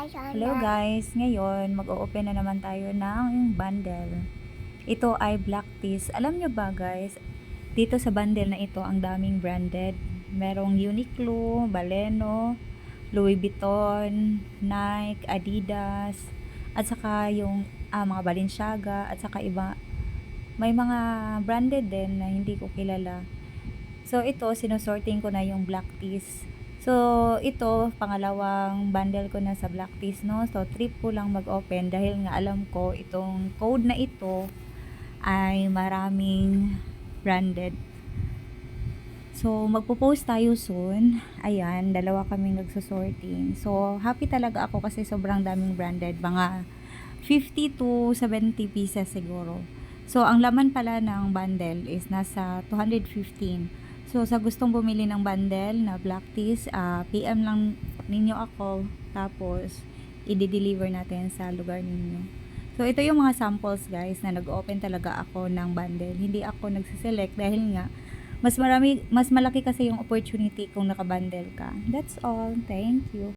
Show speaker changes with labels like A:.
A: Hello guys, ngayon mag-o-open na naman tayo ng bundle. Ito ay black teas. Alam nyo ba guys, dito sa bundle na ito ang daming branded. Merong Uniqlo, Baleno, Louis Vuitton, Nike, Adidas, at saka yung mga Balenciaga, at saka iba. May mga branded din na hindi ko kilala. So ito, sinusorting ko na yung black teas. So, ito, pangalawang bundle ko na sa black teas, no? So, trip ko lang mag-open dahil nga alam ko itong code na ito ay maraming branded. So, magpo-post tayo soon. Ayan, dalawa kaming nagsusorting. So, happy talaga ako kasi sobrang daming branded. Mga 50 to 70 pieces siguro. So, ang laman pala ng bundle is nasa 215. So, sa gustong bumili ng bundle na black teas, PM lang ninyo ako. Tapos, i-deliver natin sa lugar ninyo. So, ito yung mga samples guys na nag-open talaga ako ng bundle. Hindi ako nagsiselect dahil nga, mas malaki kasi yung opportunity kung nakabundle ka. That's all. Thank you.